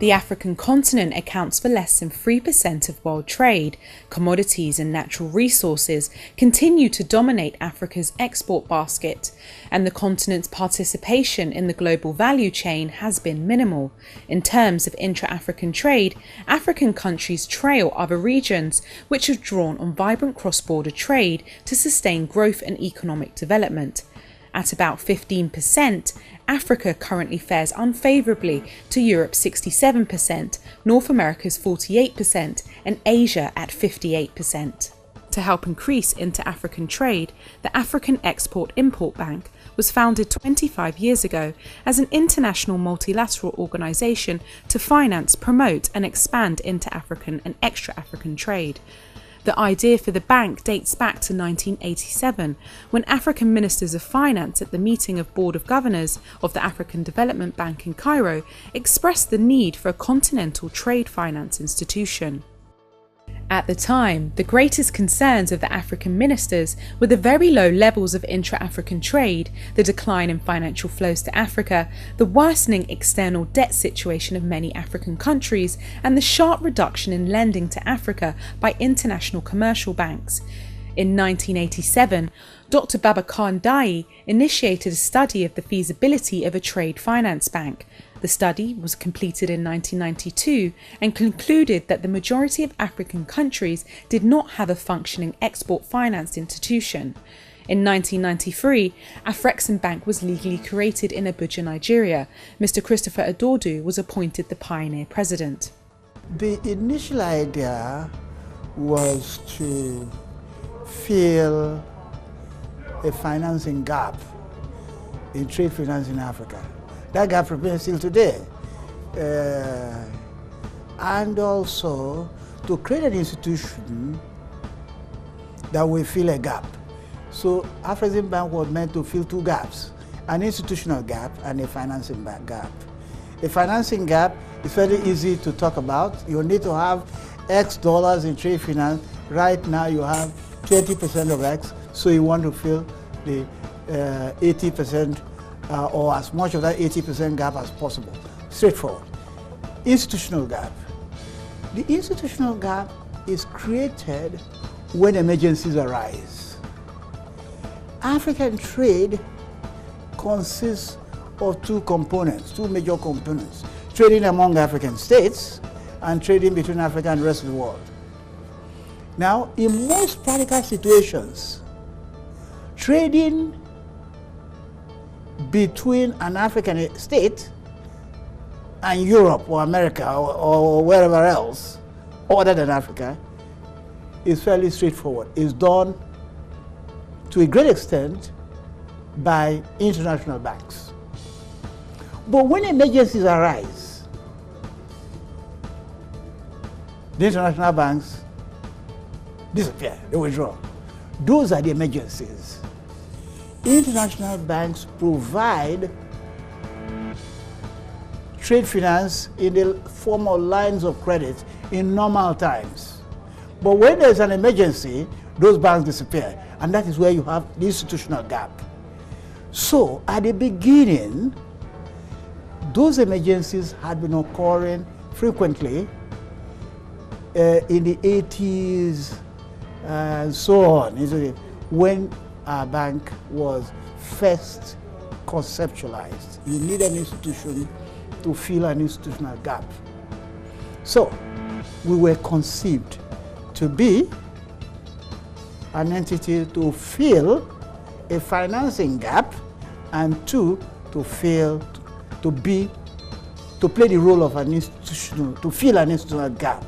The African continent accounts for less than 3% of world trade. Commodities and natural resources continue to dominate Africa's export basket, and the continent's participation in the global value chain has been minimal. In terms of intra-African trade, African countries trail other regions which have drawn on vibrant cross-border trade to sustain growth and economic development. At about 15%, Africa currently fares unfavourably to Europe's 67%, North America's 48%, and Asia at 58%. To help increase inter-African trade, the African Export-Import Bank was founded 25 years ago as an international multilateral organisation to finance, promote and expand inter-African and extra-African trade. The idea for the bank dates back to 1987, when African Ministers of Finance at the meeting of Board of Governors of the African Development Bank in Cairo expressed the need for a continental trade finance institution. At the time, the greatest concerns of the African ministers were the very low levels of intra-African trade, the decline in financial flows to Africa, the worsening external debt situation of many African countries, and the sharp reduction in lending to Africa by international commercial banks. In 1987, Dr. Babacar Ndiaye initiated a study of the feasibility of a trade finance bank. The study was completed in 1992 and concluded that the majority of African countries did not have a functioning export finance institution. In 1993, Afreximbank was legally created in Abuja, Nigeria. Mr. Christopher Adodu was appointed the pioneer president. The initial idea was to fill a financing gap in trade finance in Africa. That gap remains still today. And also to create an institution that will fill a gap. So Afreximbank was meant to fill two gaps, an institutional gap and a financing gap. A financing gap is very easy to talk about. You need to have X dollars in trade finance. Right now you have 20% of X, so you want to fill the 80% or as much of that 80% gap as possible. Straightforward. Institutional gap. The institutional gap is created when emergencies arise. African trade consists of two major components. Trading among African states and trading between Africa and the rest of the world. Now, in most practical situations, trading between an African state and Europe or America or wherever else other than Africa is fairly straightforward. It's done to a great extent by international banks. But when emergencies arise, the international banks disappear, they withdraw. Those are the emergencies. International banks provide trade finance in the form of lines of credit in normal times. But when there's an emergency, those banks disappear. And that is where you have the institutional gap. So at the beginning, those emergencies had been occurring frequently in the 80s and so on, when our bank was first conceptualized. You need an institution to fill an institutional gap. So we were conceived to be an entity to fill a financing gap, and two, to play the role of an institutional, to fill an institutional gap.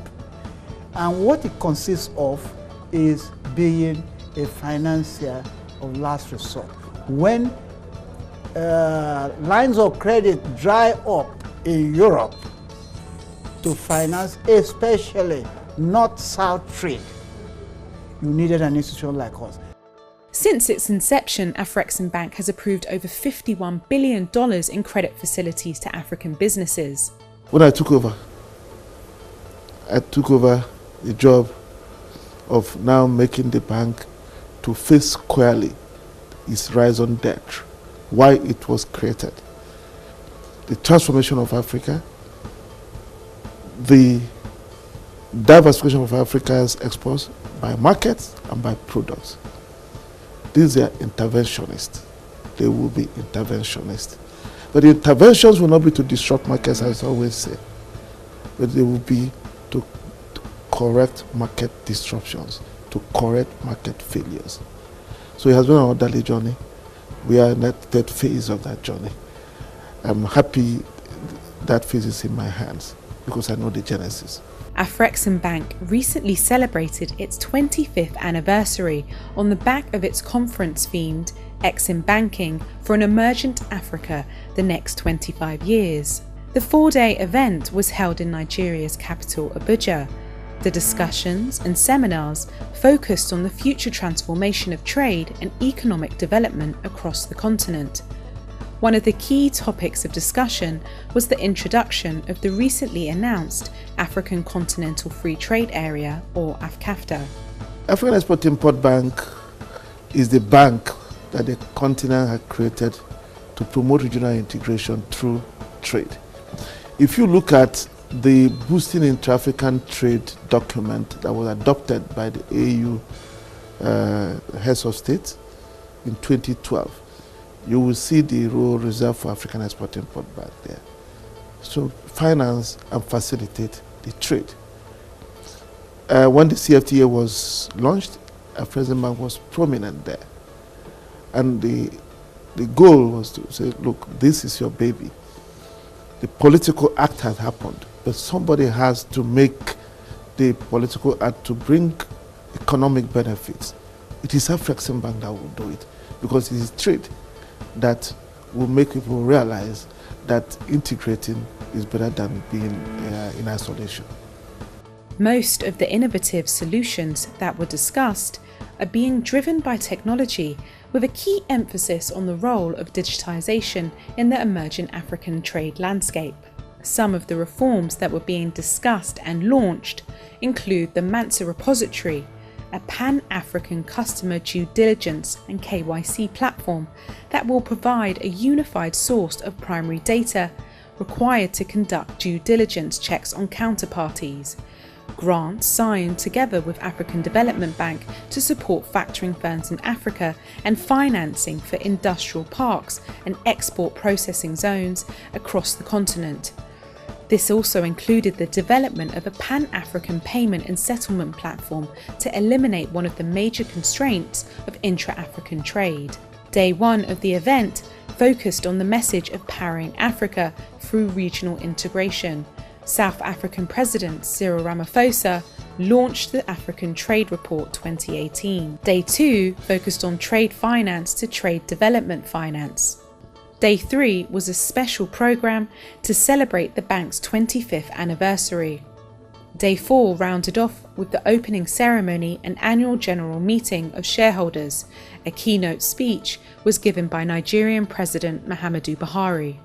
And what it consists of is being a financier of last resort. When lines of credit dry up in Europe to finance especially North-South trade, you needed an institution like us. Since its inception, Afreximbank has approved over $51 billion in credit facilities to African businesses. When I took over the job of now making the bank to face squarely its rise on debt, why it was created, the transformation of Africa, the diversification of Africa's exports by markets and by products. These are interventionists. They will be interventionists. But the interventions will not be to disrupt markets, as I always say, but they will be to correct market disruptions, to correct market failures. So it has been an orderly journey. We are in that third phase of that journey. I'm happy that phase is in my hands because I know the genesis. Afreximbank recently celebrated its 25th anniversary on the back of its conference themed Exim Banking for an Emergent Africa, the next 25 years. The 4-day event was held in Nigeria's capital, Abuja. The discussions and seminars focused on the future transformation of trade and economic development across the continent. One of the key topics of discussion was the introduction of the recently announced African Continental Free Trade Area, or AfCFTA. African Export-Import Bank is the bank that the continent had created to promote regional integration through trade. If you look at the Boosting Intra-African Trade document that was adopted by the AU heads of state in 2012, you will see the role reserved for African Export-Import Bank there. So finance and facilitate the trade. When the CFTA was launched, Afreximbank was prominent there. And the goal was to say, look, this is your baby. The political act has happened, but somebody has to make the political act to bring economic benefits. It is Afreximbank that will do it, because it is trade that will make people realize that integrating is better than being in isolation. Most of the innovative solutions that were discussed are being driven by technology, with a key emphasis on the role of digitization in the emerging African trade landscape. Some of the reforms that were being discussed and launched include the Mansa repository, a pan-African customer due diligence and KYC platform that will provide a unified source of primary data required to conduct due diligence checks on counterparties. Grants signed together with African Development Bank to support factoring firms in Africa and financing for industrial parks and export processing zones across the continent. This also included the development of a pan-African payment and settlement platform to eliminate one of the major constraints of intra-African trade. Day 1 of the event focused on the message of powering Africa through regional integration. South African President Cyril Ramaphosa launched the African Trade Report 2018. Day 2 focused on trade finance to trade development finance. Day 3 was a special program to celebrate the bank's 25th anniversary. Day 4 rounded off with the opening ceremony and annual general meeting of shareholders. A keynote speech was given by Nigerian President Muhammadu Buhari.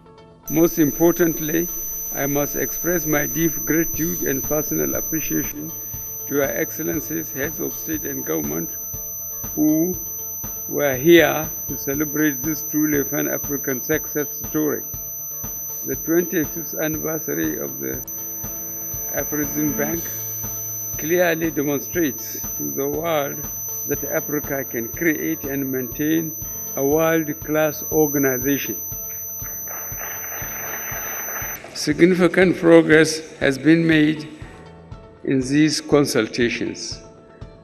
Most importantly, I must express my deep gratitude and personal appreciation to Your Excellencies, Heads of State and Government, who were here to celebrate this truly Pan-African success story. The 25th anniversary of the Afreximbank clearly demonstrates to the world that Africa can create and maintain a world-class organization. Significant progress has been made in these consultations.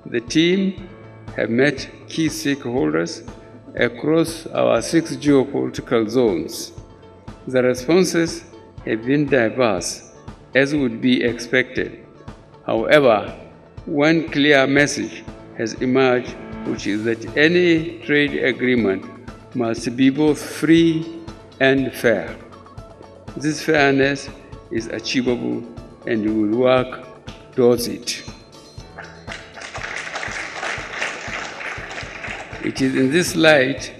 The team have met key stakeholders across our 6 geopolitical zones. The responses have been diverse, as would be expected. However, one clear message has emerged, which is that any trade agreement must be both free and fair. This fairness is achievable, and we will work towards it. It is in this light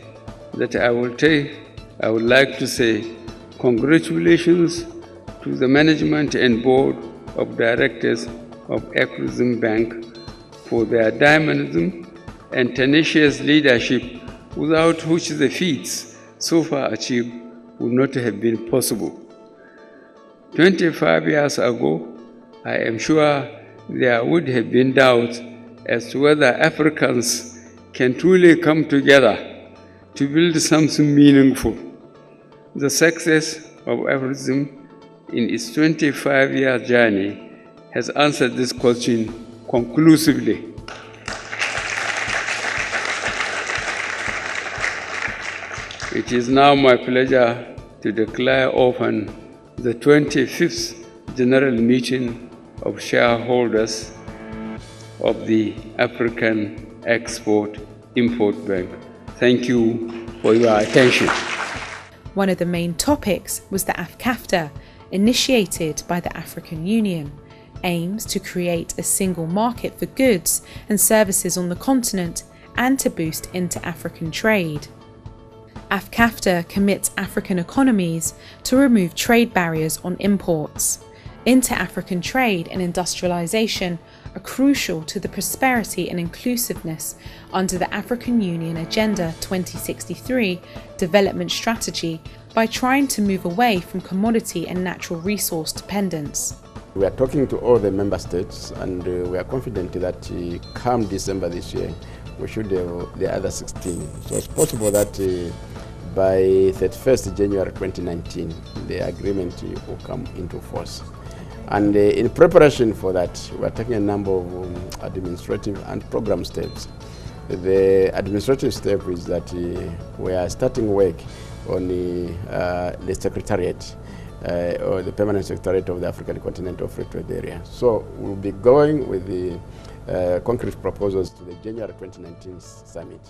that I would like to say congratulations to the management and board of directors of Afreximbank for their dynamism and tenacious leadership, without which the feats so far achieved would not have been possible. 25 years ago, I am sure there would have been doubt as to whether Africans can truly come together to build something meaningful. The success of Afreximbank in its 25-year journey has answered this question conclusively. It is now my pleasure to declare open the 25th General Meeting of Shareholders of the African Export-Import Bank. Thank you for your attention. One of the main topics was the AfCFTA, initiated by the African Union, aims to create a single market for goods and services on the continent and to boost inter-African trade. AfCFTA commits African economies to remove trade barriers on imports. Inter-African trade and industrialisation are crucial to the prosperity and inclusiveness under the African Union Agenda 2063 development strategy by trying to move away from commodity and natural resource dependence. We are talking to all the member states, and we are confident that come December this year, we should have the other 16. So it's possible that by 31st January 2019, the agreement will come into force. And in preparation for that, we are taking a number of administrative and program steps. The administrative step is that we are starting work on the Secretariat, or the Permanent Secretariat of the African Continental Free Trade Area. So we'll be going with the concrete proposals to the January 2019 summit,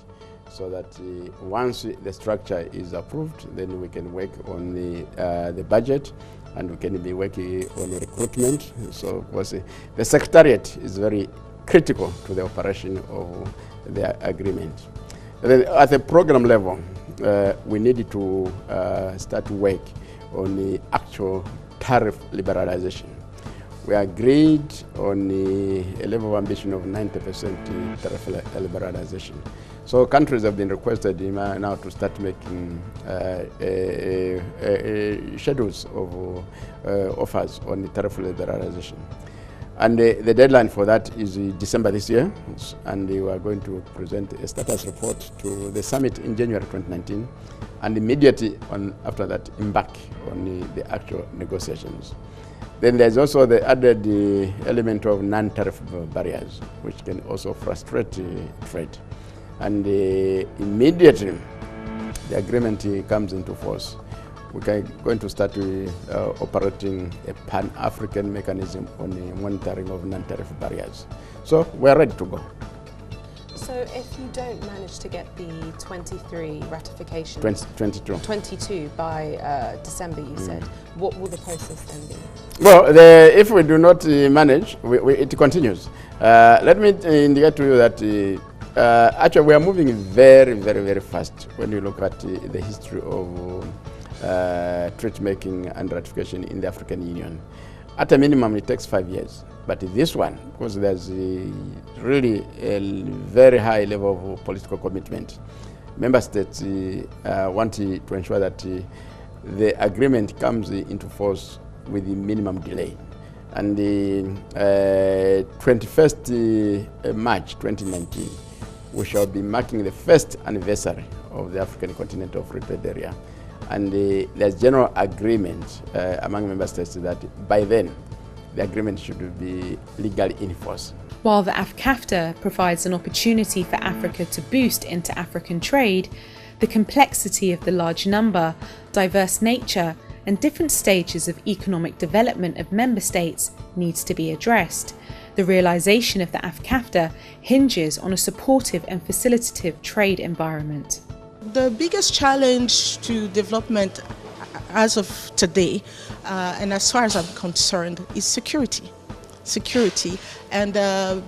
so that once the structure is approved, then we can work on the budget, and we can be working on recruitment. So of course, the Secretariat is very critical to the operation of the agreement. And then at the program level, we need to start work on the actual tariff liberalization. We agreed on a level of ambition of 90% tariff liberalization. So countries have been requested now to start making schedules of offers on the tariff liberalization. And the deadline for that is December this year, and we are going to present a status report to the summit in January 2019, and immediately after that embark on the actual negotiations. Then there's also the added element of non-tariff barriers, which can also frustrate trade. And immediately the agreement comes into force, we are going to start operating a pan-African mechanism on the monitoring of non-tariff barriers. So we are ready to go. So if you don't manage to get the 23 ratification, 22 by December, you said, what will the process then be? Well, if we do not manage, it continues. Let me indicate to you that actually we are moving very, very, very fast when you look at the history of treaty making and ratification in the African Union. At a minimum, it takes 5 years. But this one, because there's really a very high level of political commitment, member states want to ensure that the agreement comes into force with the minimum delay. And the 21st March 2019, we shall be marking the first anniversary of the African Continental Free Trade Area. And there's general agreement among member states that by then, the agreement should be legally in force. While the AfCFTA provides an opportunity for Africa to boost inter-African trade, the complexity of the large number, diverse nature, and different stages of economic development of member states needs to be addressed. The realisation of the AfCFTA hinges on a supportive and facilitative trade environment. The biggest challenge to development as of today, and as far as I'm concerned, is security. And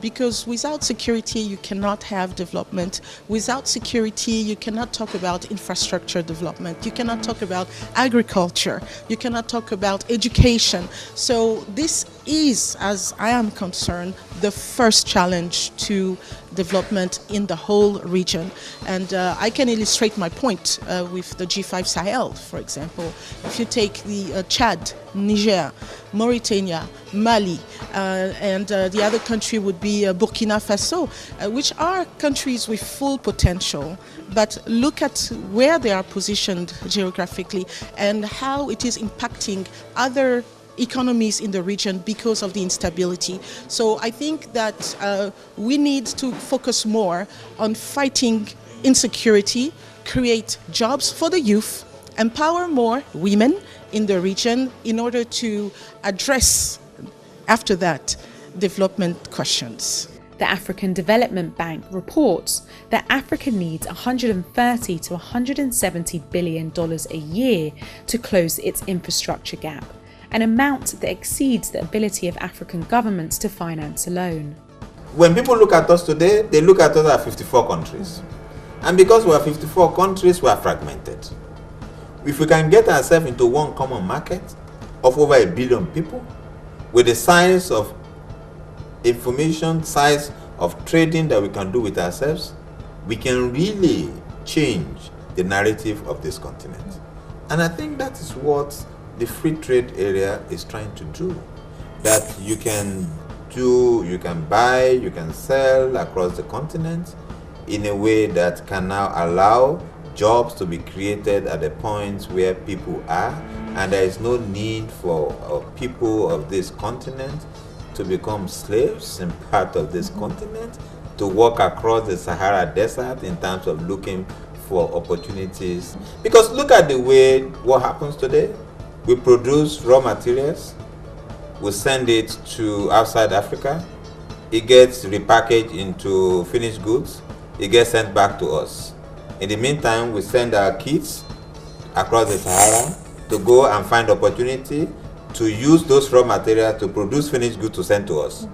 because without security you cannot have development. Without security you cannot talk about infrastructure development. You cannot talk about agriculture. You cannot talk about education. So this is, as I am concerned, the first challenge to development in the whole region. And I can illustrate my point with the G5 Sahel, for example. If you take the Chad, Niger, Mauritania, Mali, and the other country would be Burkina Faso, which are countries with full potential. But look at where they are positioned geographically and how it is impacting other economies in the region because of the instability. So I think that we need to focus more on fighting insecurity, create jobs for the youth, empower more women in the region in order to address, after that, development questions. The African Development Bank reports that Africa needs $130 to $170 billion a year to close its infrastructure gap, an amount that exceeds the ability of African governments to finance alone. When people look at us today, they look at us as 54 countries. And because we are 54 countries, we are fragmented. If we can get ourselves into one common market of over 1 billion people, with the size of information, size of trading that we can do with ourselves, we can really change the narrative of this continent. And I think that is what the free trade area is trying to do. That you can buy, you can sell across the continent in a way that can now allow jobs to be created at the points where people are, and there is no need for people of this continent to become slaves in part of this continent, to walk across the Sahara Desert in terms of looking for opportunities. Because look at the way what happens today. We produce raw materials, we send it to outside Africa, it gets repackaged into finished goods, it gets sent back to us. In the meantime, we send our kids across the Sahara to go and find opportunity to use those raw materials to produce finished goods to send to us.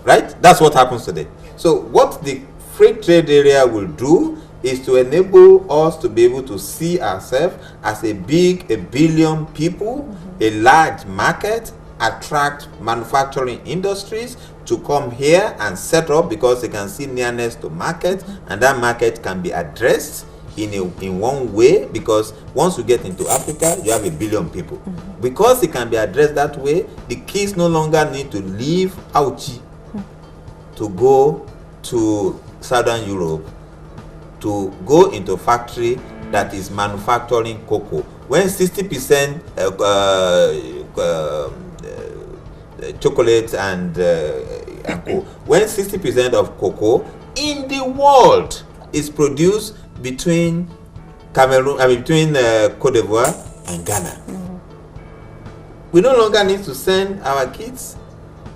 Right? That's what happens today. So what the free trade area will do is to enable us to be able to see ourselves as a 1 billion people, a large market, attract manufacturing industries to come here and set up because they can see nearness to market, and that market can be addressed in one way, because once you get into Africa, you have 1 billion people. Because it can be addressed that way, the kids no longer need to leave Auchi to go to Southern Europe to go into a factory that is manufacturing cocoa. When 60% chocolate and cocoa, when 60% of cocoa in the world is produced between between Cote d'Ivoire and Ghana. We no longer need to send our kids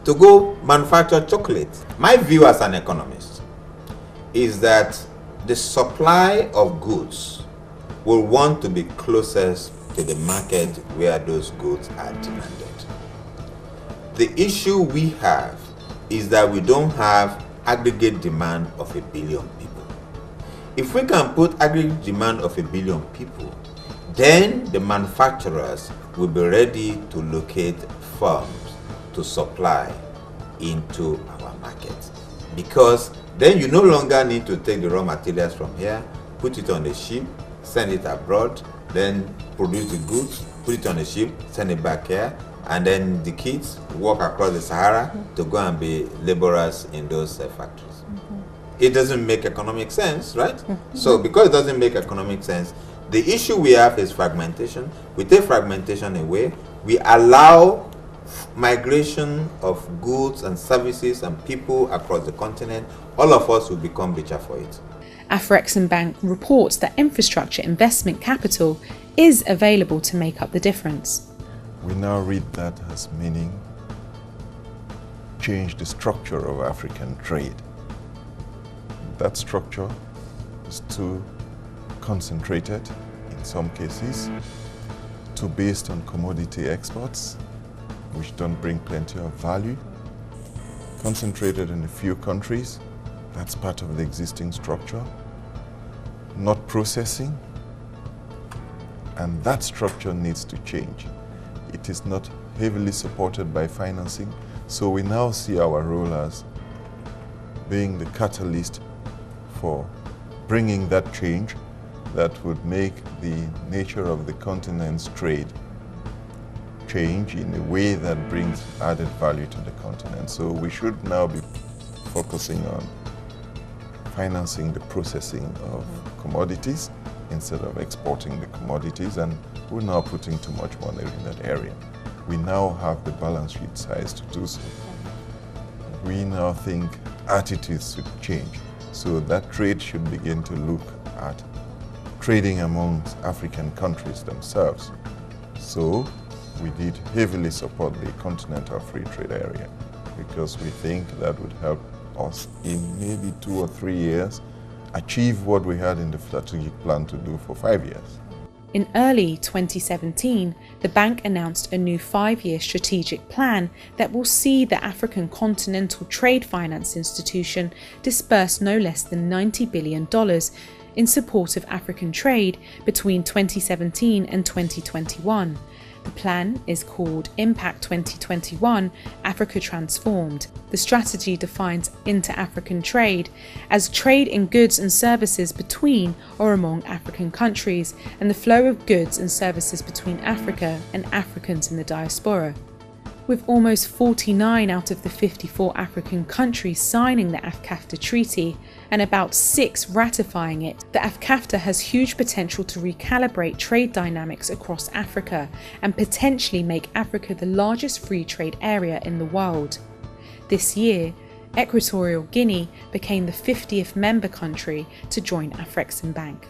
to go manufacture chocolate. My view as an economist is that the supply of goods will want to be closest to the market where those goods are demanded. The issue we have is that we don't have aggregate demand of 1 billion people. If we can put aggregate demand of 1 billion people, then the manufacturers will be ready to locate firms to supply into our market. Because then you no longer need to take the raw materials from here, put it on a ship, send it abroad, then produce the goods, put it on a ship, send it back here, and then the kids walk across the Sahara to go and be laborers in those factories. It doesn't make economic sense, right? So because it doesn't make economic sense, the issue we have is fragmentation. We take fragmentation away, we allow migration of goods and services and people across the continent. All of us will become richer for it. Afreximbank reports that infrastructure investment capital is available to make up the difference. We now read that as meaning change the structure of African trade. That structure is too concentrated in some cases, too based on commodity exports, which don't bring plenty of value, concentrated in a few countries, that's part of the existing structure, not processing, and that structure needs to change. It is not heavily supported by financing, so we now see our role as being the catalyst for bringing that change that would make the nature of the continent's trade change in a way that brings added value to the continent. So we should now be focusing on financing the processing of commodities instead of exporting the commodities, and we're now putting too much money in that area. We now have the balance sheet size to do so. We now think attitudes should change. So that trade should begin to look at trading amongst African countries themselves. So we did heavily support the Continental Free Trade Area because we think that would help us in maybe 2 or 3 years achieve what we had in the strategic plan to do for 5 years. In early 2017, the bank announced a new 5-year strategic plan that will see the African Continental Trade Finance Institution disburse no less than $90 billion in support of African trade between 2017 and 2021. The plan is called Impact 2021 Africa Transformed. The strategy defines inter-African trade as trade in goods and services between or among African countries and the flow of goods and services between Africa and Africans in the diaspora. With almost 49 out of the 54 African countries signing the AfCFTA treaty and about 6 ratifying it, the AfCFTA has huge potential to recalibrate trade dynamics across Africa and potentially make Africa the largest free trade area in the world. This year, Equatorial Guinea became the 50th member country to join Afreximbank.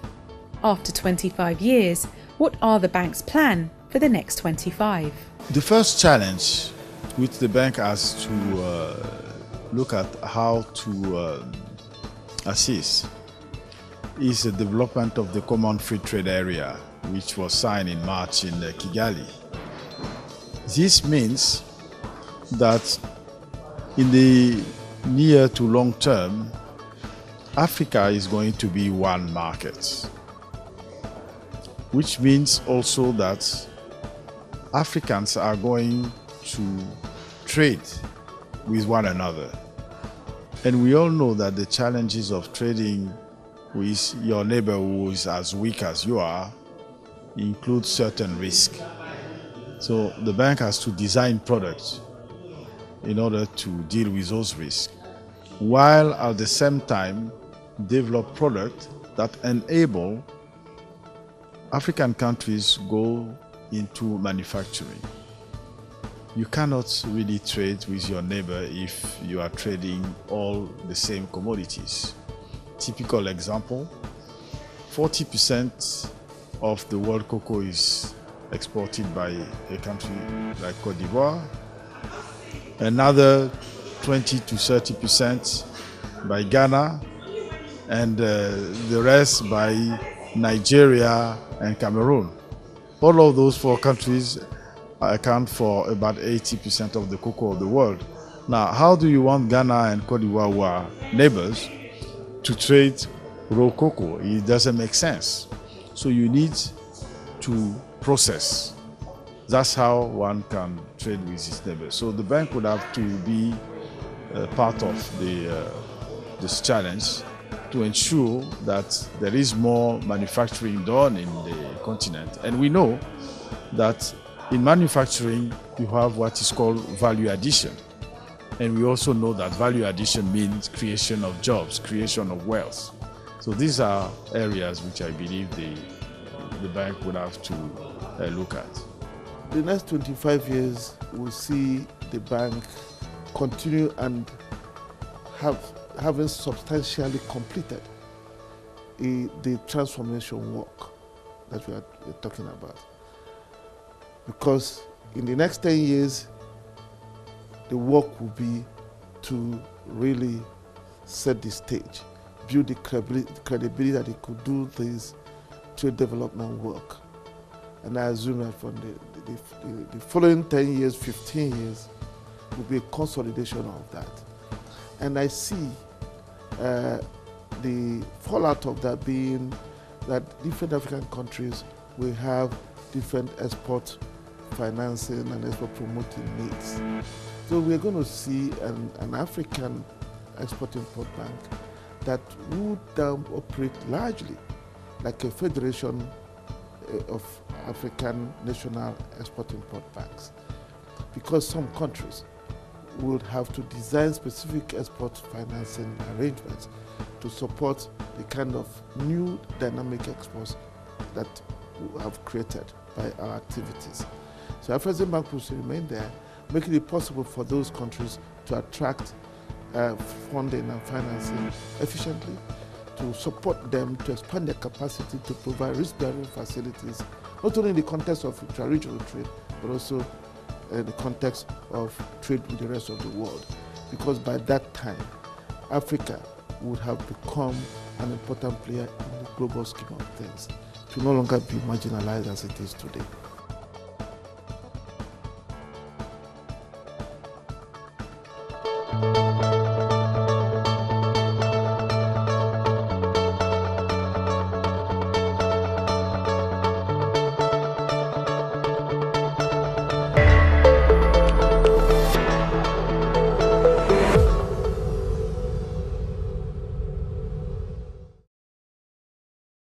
After 25 years, what are the bank's plan for the next 25? The first challenge which the bank has to look at how to assist is the development of the Common Free Trade Area, which was signed in March in Kigali. This means that in the near to long term, Africa is going to be one market, which means also that Africans are going to trade with one another. And we all know that the challenges of trading with your neighbor who is as weak as you are include certain risk. So the bank has to design products in order to deal with those risks, while at the same time develop products that enable African countries go into manufacturing. You cannot really trade with your neighbor if you are trading all the same commodities. Typical example, 40% of the world cocoa is exported by a country like Cote d'Ivoire, another 20 to 30% by Ghana, and the rest by Nigeria and Cameroon. All of those 4 countries account for about 80% of the cocoa of the world. Now, how do you want Ghana and Cote d'Ivoire, who are neighbors, to trade raw cocoa? It doesn't make sense. So you need to process. That's how one can trade with his neighbors. So the bank would have to be part of this challenge to ensure that there is more manufacturing done in the continent. And we know that in manufacturing, you have what is called value addition. And we also know that value addition means creation of jobs, creation of wealth. So these are areas which I believe the bank would have to look at. The next 25 years, we'll see the bank continue and having substantially completed the transformation work that we're talking about. Because in the next 10 years, the work will be to really set the stage, build the credibility that it could do this trade development work. And I assume that from the following 10 years, 15 years, will be a consolidation of that. And I see the fallout of that being that different African countries will have different export financing and export promoting needs. So we're going to see an African Export-Import Bank that would operate largely like a federation of African national export-import banks, because some countries would have to design specific export financing arrangements to support the kind of new dynamic exports that we have created by our activities. So Afreximbank will remain there, making it possible for those countries to attract funding and financing efficiently, to support them to expand their capacity to provide risk-bearing facilities, not only in the context of intra-regional trade, but also in the context of trade with the rest of the world. Because by that time, Africa would have become an important player in the global scheme of things. It will no longer be marginalized as it is today.